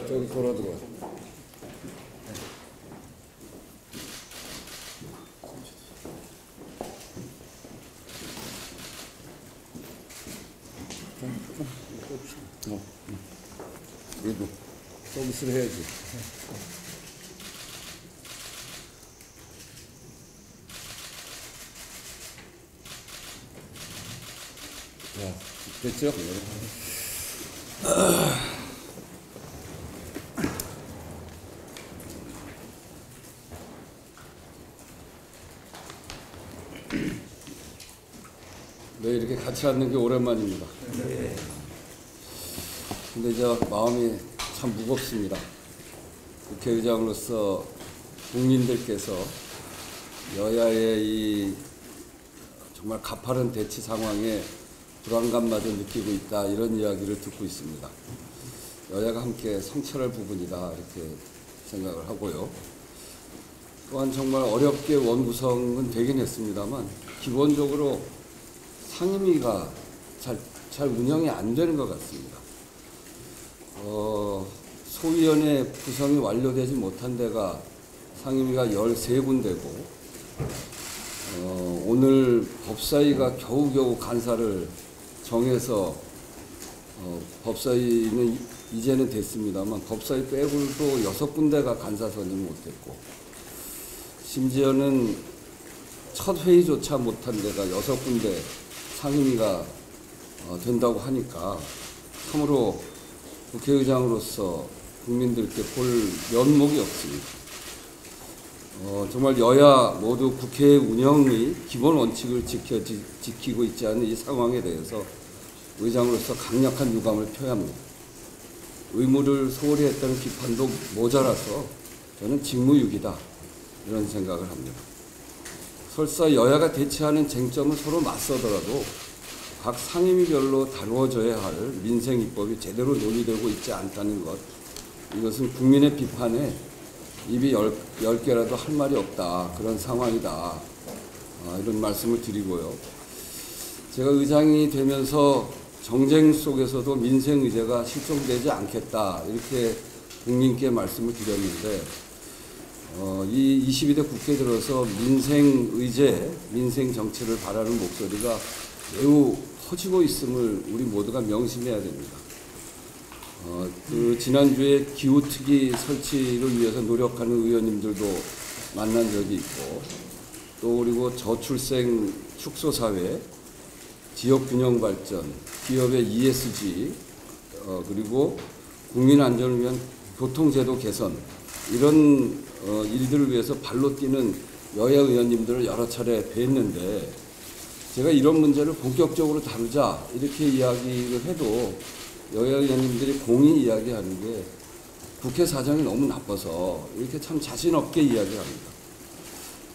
저기 돌아 들어와. 그래도 서비스를 해야지. 자, 됐죠? 네, 이렇게 같이 앉는 게 오랜만입니다. 근데 저 마음이 참 무겁습니다. 국회의장으로서 국민들께서 여야의 이 정말 가파른 대치 상황에 불안감마저 느끼고 있다, 이런 이야기를 듣고 있습니다. 여야가 함께 성찰할 부분이다, 이렇게 생각을 하고요. 또한 정말 어렵게 원구성은 되긴 했습니다만 기본적으로 상임위가 잘 운영이 안 되는 것 같습니다. 소위원회 구성이 완료되지 못한 데가 상임위가 13군데고 오늘 법사위가 겨우겨우 간사를 정해서 법사위는 이제는 됐습니다만 법사위 빼고도 6군데가 간사 선임 못했고 심지어는 첫 회의조차 못한 데가 6군데 상임위가 된다고 하니까 참으로 국회의장으로서 국민들께 볼 면목이 없습니다. 정말 여야 모두 국회 운영의 기본 원칙을 지키고 있지 않은 이 상황에 대해서 의장으로서 강력한 유감을 표합니다. 의무를 소홀히 했다는 비판도 모자라서 저는 직무유기다, 이런 생각을 합니다. 설사 여야가 대치하는 쟁점을 서로 맞서더라도 각 상임위별로 다루어져야 할 민생 입법이 제대로 논의되고 있지 않다는 것, 이것은 국민의 비판에 입이 10개라도 할 말이 없다, 그런 상황이다, 이런 말씀을 드리고요. 제가 의장이 되면서 정쟁 속에서도 민생 의제가 실종되지 않겠다, 이렇게 국민께 말씀을 드렸는데 이 22대 국회 들어서 민생 의제, 민생 정치를 바라는 목소리가 매우 커지고 있음을 우리 모두가 명심해야 됩니다. 지난주에 기후특위 설치를 위해서 노력하는 의원님들도 만난 적이 있고, 또 그리고 저출생 축소사회, 지역균형발전, 기업의 ESG, 그리고 국민안전을 위한 교통제도 개선, 이런 일들을 위해서 발로 뛰는 여야 의원님들을 여러 차례 뵀는데 제가 이런 문제를 본격적으로 다루자, 이렇게 이야기를 해도 여야 의원님들이 공히 이야기하는 게 국회 사정이 너무 나빠서 이렇게 참 자신 없게 이야기합니다.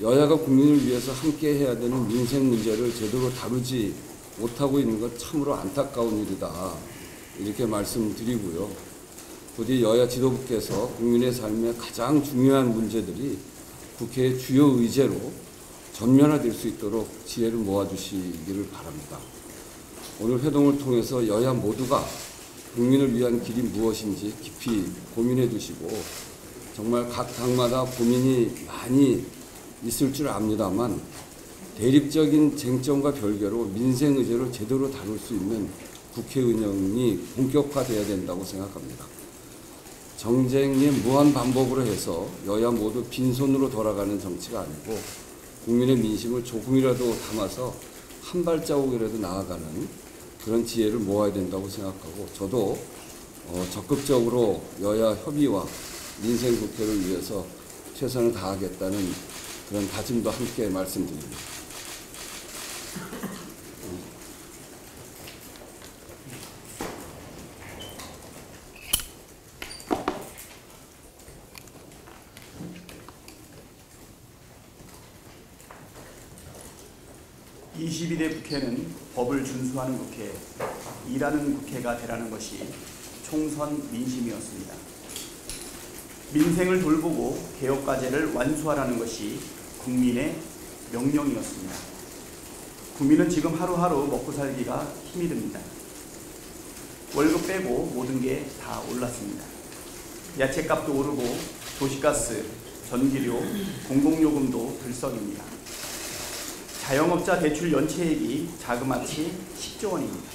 여야가 국민을 위해서 함께 해야 되는 민생 문제를 제대로 다루지 못하고 있는 것 참으로 안타까운 일이다, 이렇게 말씀드리고요. 부디 여야 지도부께서 국민의 삶에 가장 중요한 문제들이 국회의 주요 의제로 전면화될 수 있도록 지혜를 모아주시기를 바랍니다. 오늘 회동을 통해서 여야 모두가 국민을 위한 길이 무엇인지 깊이 고민해 주시고, 정말 각 당마다 고민이 많이 있을 줄 압니다만 대립적인 쟁점과 별개로 민생 의제를 제대로 다룰 수 있는 국회 운영이 본격화돼야 된다고 생각합니다. 정쟁의 무한 반복으로 해서 여야 모두 빈손으로 돌아가는 정치가 아니고 국민의 민심을 조금이라도 담아서 한 발자국이라도 나아가는 그런 지혜를 모아야 된다고 생각하고, 저도 적극적으로 여야 협의와 민생 국회를 위해서 최선을 다하겠다는 그런 다짐도 함께 말씀드립니다. 22대 국회는 법을 준수하는 국회, 일하는 국회가 되라는 것이 총선 민심이었습니다. 민생을 돌보고 개혁과제를 완수하라는 것이 국민의 명령이었습니다. 국민은 지금 하루하루 먹고 살기가 힘이 듭니다. 월급 빼고 모든 게 다 올랐습니다. 야채값도 오르고 도시가스, 전기료, 공공요금도 들썩입니다. 자영업자 대출 연체액이 자그마치 10조 원입니다.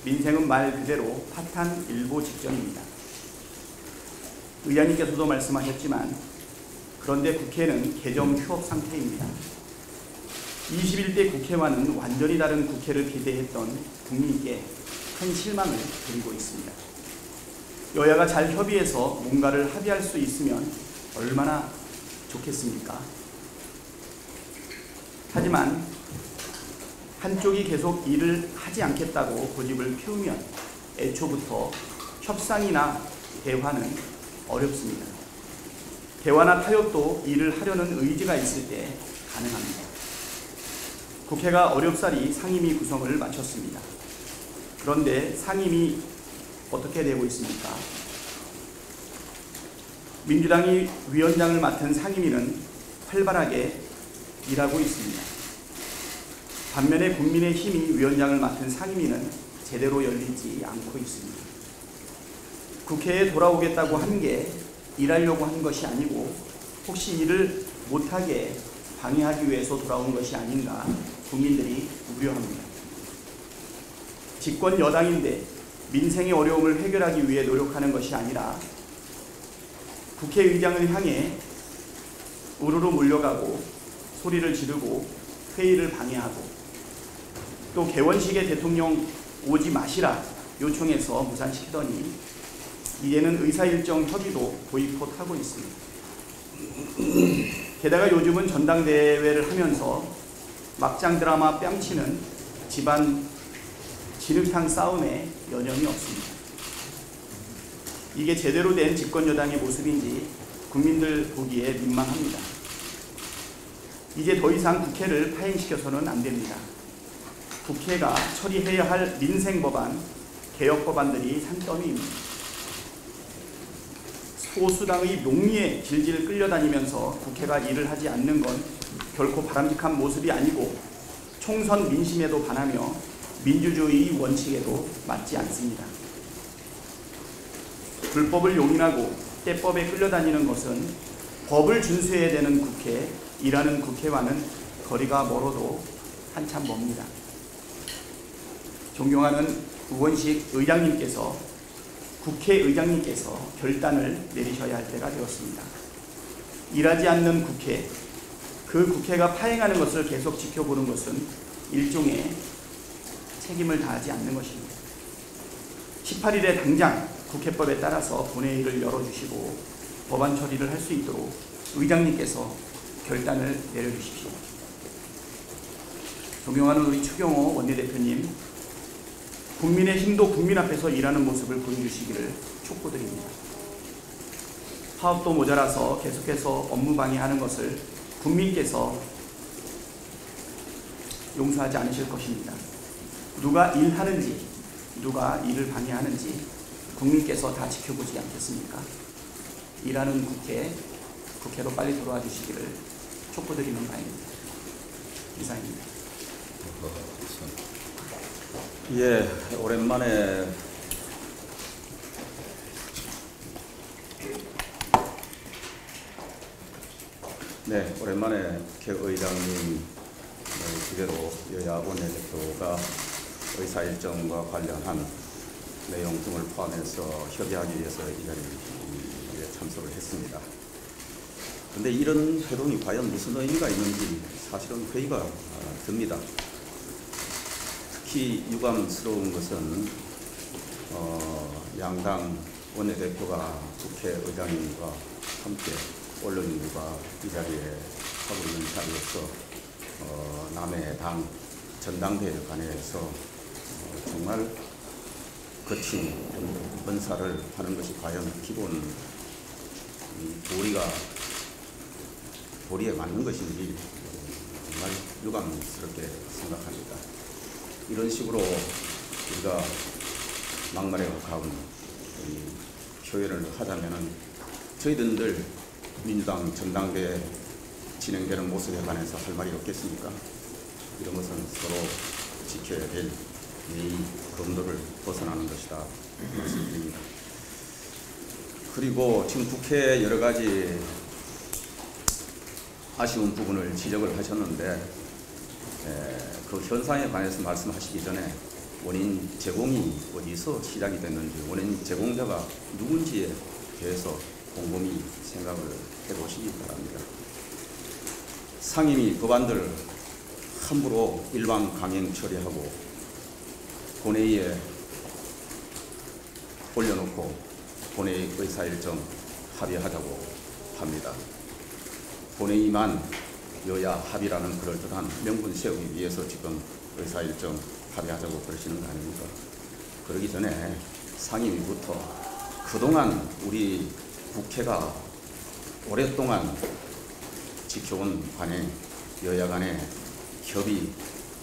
민생은 말 그대로 파탄 일보 직전입니다. 의장님께서도 말씀하셨지만 그런데 국회는 개정 휴업 상태입니다. 21대 국회와는 완전히 다른 국회를 기대했던 국민께 큰 실망을 드리고 있습니다. 여야가 잘 협의해서 뭔가를 합의할 수 있으면 얼마나 좋겠습니까? 하지만 한쪽이 계속 일을 하지 않겠다고 고집을 피우면 애초부터 협상이나 대화는 어렵습니다. 대화나 타협도 일을 하려는 의지가 있을 때 가능합니다. 국회가 어렵사리 상임위 구성을 마쳤습니다. 그런데 상임위 어떻게 되고 있습니까? 민주당이 위원장을 맡은 상임위는 활발하게 일하고 있습니다. 반면에 국민의힘이 위원장을 맡은 상임위는 제대로 열리지 않고 있습니다. 국회에 돌아오겠다고 한 게 일하려고 한 것이 아니고 혹시 일을 못하게 방해하기 위해서 돌아온 것이 아닌가 국민들이 우려합니다. 집권 여당인데 민생의 어려움을 해결하기 위해 노력하는 것이 아니라 국회의장을 향해 우르르 몰려가고 소리를 지르고 회의를 방해하고 또 개원식에 대통령 오지 마시라 요청해서 무산시키더니 이제는 의사일정 협의도 보이콧하고 있습니다. 게다가 요즘은 전당대회를 하면서 막장 드라마 뺨치는 집안 진흙탕 싸움에 여념이 없습니다. 이게 제대로 된 집권여당의 모습인지 국민들 보기에 민망합니다. 이제 더 이상 국회를 파행시켜서는 안 됩니다. 국회가 처리해야 할 민생법안, 개혁법안들이 산더미입니다. 소수당의 농리에 질질 끌려다니면서 국회가 일을 하지 않는 건 결코 바람직한 모습이 아니고 총선 민심에도 반하며 민주주의 원칙에도 맞지 않습니다. 불법을 용인하고 때법에 끌려다니는 것은 법을 준수해야 되는 국회, 일하는 국회와는 거리가 멀어도 한참 멉니다. 존경하는 우원식 의장님께서 국회의장님께서 결단을 내리셔야 할 때가 되었습니다. 일하지 않는 국회, 그 국회가 파행하는 것을 계속 지켜보는 것은 일종의 책임을 다하지 않는 것입니다. 18일에 당장 국회법에 따라서 본회의를 열어주시고 법안 처리를 할 수 있도록 의장님께서 결단을 내려주십시오. 존경하는 우리 추경호 원내대표님, 국민의힘도 국민 앞에서 일하는 모습을 보여주시기를 촉구드립니다. 파업도 모자라서 계속해서 업무 방해하는 것을 국민께서 용서하지 않으실 것입니다. 누가 일하는지, 누가 일을 방해하는지 국민께서 다 지켜보지 않겠습니까? 일하는 국회로 빨리 돌아와 주시기를 촉구드리는 바입니다. 이상입니다. 예, 오랜만에 국회의장님 주제로 여야 원내대표가 의사일정과 관련한 내용 등을 포함해서 협의하기 위해서 이 자리에 참석을 했습니다. 그런데 이런 회동이 과연 무슨 의미가 있는지 사실은 회의가 듭니다. 특히 유감스러운 것은 양당 원내대표가 국회의장님과 함께 언론인들과 이 자리에 하고 있는 자리에서 남의 당 전당대회에 관해서 정말 거친 언사를 하는 것이 과연 기본 도리에 맞는 것인지 정말 유감스럽게 생각합니다. 이런 식으로 우리가 막말에 가까운 표현을 하자면은 저희들 민주당 전당대회 진행되는 모습에 관해서 할 말이 없겠습니까? 이런 것은 서로 지켜야 될 예의, 검도를 벗어나는 것이다 말씀드립니다. 그리고 지금 국회 여러 가지 아쉬운 부분을 지적을 하셨는데 그 현상에 관해서 말씀하시기 전에 원인 제공이 어디서 시작이 됐는지 원인 제공자가 누군지에 대해서 곰곰이 생각을 해보시기 바랍니다. 상임위 법안들 함부로 일반 강행 처리하고 본회의에 올려놓고 본회의 의사일정 합의하자고 합니다. 본회의만 여야 합의라는 그럴듯한 명분 세우기 위해서 지금 의사일정 합의하자고 그러시는 거 아닙니까? 그러기 전에 상임위부터 그동안 우리 국회가 오랫동안 지켜온 관행, 여야 간의 협의,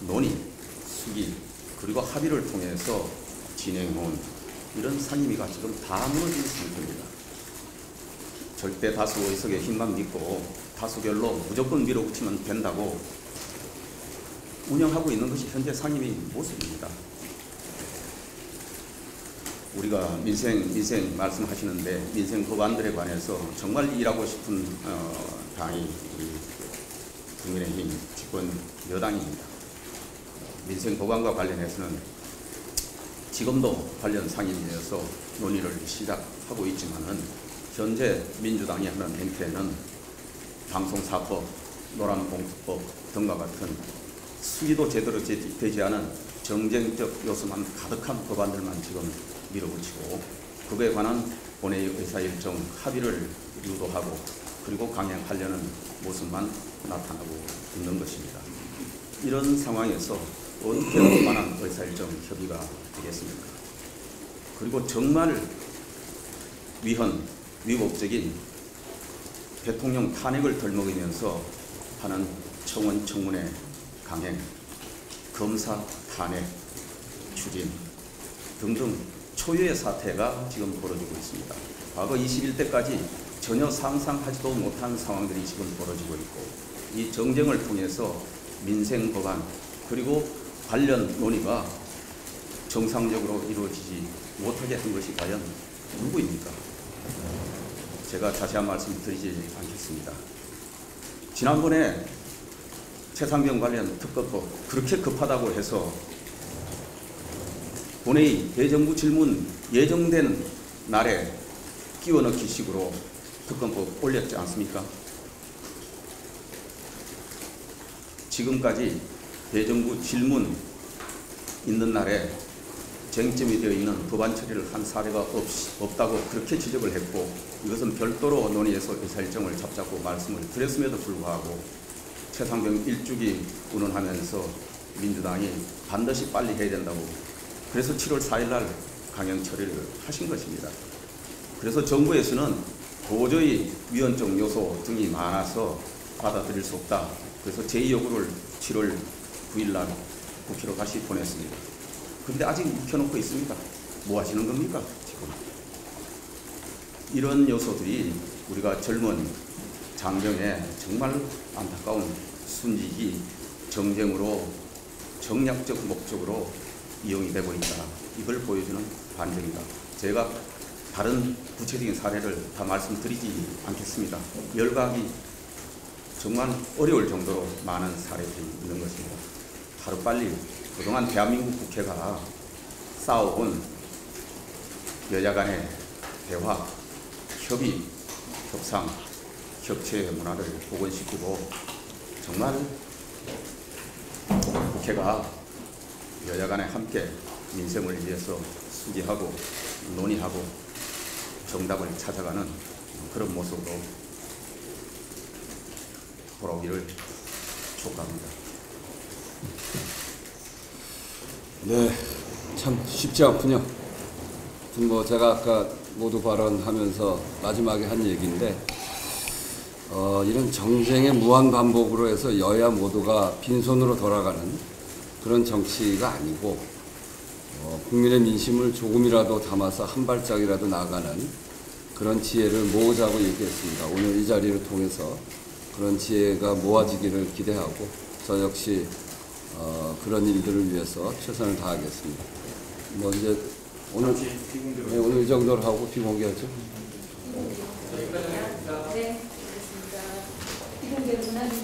논의, 수기, 그리고 합의를 통해서 진행해온 이런 상임위가 지금 다 무너진 상태입니다. 절대 다수 의석의 힘만 믿고 다수결로 무조건 밀어붙이면 된다고 운영하고 있는 것이 현재 상임위 모습입니다. 우리가 민생 말씀하시는데 민생 법안들에 관해서 정말 일하고 싶은 당이 우리 국민의힘 집권 여당입니다. 민생 법안과 관련해서는 지금도 관련 상임위에서 논의를 시작하고 있지만은 현재 민주당이 하는 행태는 방송사법, 노란봉투법 등과 같은 수기도 제대로 되지 않은 정쟁적 요소만 가득한 법안들만 지금 밀어붙이고 그에 관한 본회의 의사일정 합의를 유도하고 그리고 강행하려는 모습만 나타나고 있는 것입니다. 이런 상황에서 어떻게 얼마나 의사일정 협의가 되겠습니까? 그리고 정말 위법적인 대통령 탄핵을 덜먹이면서 하는 청원 청문회 강행, 검사 탄핵 추진 등등 초유의 사태가 지금 벌어지고 있습니다. 과거 21대까지 전혀 상상하지도 못한 상황들이 지금 벌어지고 있고 이 정쟁을 통해서 민생 법안 그리고 관련 논의가 정상적으로 이루어지지 못하게 한 것이 과연 누구입니까? 제가 자세한 말씀 드리지 않겠습니다. 지난번에 최상병 관련 특검법 그렇게 급하다고 해서 본회의 대정부 질문 예정된 날에 끼워넣기 식으로 특검법 올렸지 않습니까? 지금까지 대정부 질문 있는 날에 쟁점이 되어 있는 법안 처리를 한 사례가 없다고 그렇게 지적을 했고 이것은 별도로 논의해서 의사일정을 잡자고 말씀을 드렸음에도 불구하고 최상병 일주기 운운하면서 민주당이 반드시 빨리 해야 된다고 그래서 7월 4일 날 강행 처리를 하신 것입니다. 그래서 정부에서는 도저히 위헌적 요소 등이 많아서 받아들일 수 없다. 그래서 제2요구를 7월 9일 날 국회로 다시 보냈습니다. 그런데 아직 묵혀놓고 있습니다. 뭐 하시는 겁니까? 지금. 이런 요소들이 우리가 젊은 장병의 정말 안타까운 순직이 정쟁으로 정략적 목적으로 이용이 되고 있다. 이걸 보여주는 반증이다. 제가 다른 구체적인 사례를 다 말씀드리지 않겠습니다. 열각이 정말 어려울 정도로 많은 사례들이 있는 것입니다. 하루빨리 그동안 대한민국 국회가 쌓아온 여야 간의 대화, 협의, 협상, 협치의 문화를 복원시키고 정말 국회가 여야 간에 함께 민생을 위해서 수기하고 논의하고 정답을 찾아가는 그런 모습으로 돌아오기를 촉구합니다. 네, 참 쉽지 않군요. 뭐 제가 아까 모두 발언하면서 마지막에 한 얘기인데 이런 정쟁의 무한 반복으로 해서 여야 모두가 빈손으로 돌아가는 그런 정치가 아니고 국민의 민심을 조금이라도 담아서 한 발짝이라도 나가는 그런 지혜를 모으자고 얘기했습니다. 오늘 이 자리를 통해서 그런 지혜가 모아지기를 기대하고 저 역시 그런 일들을 위해서 최선을 다하겠습니다. 뭐 이제 오늘 이 정도로 하고 비공개하죠. 되구나.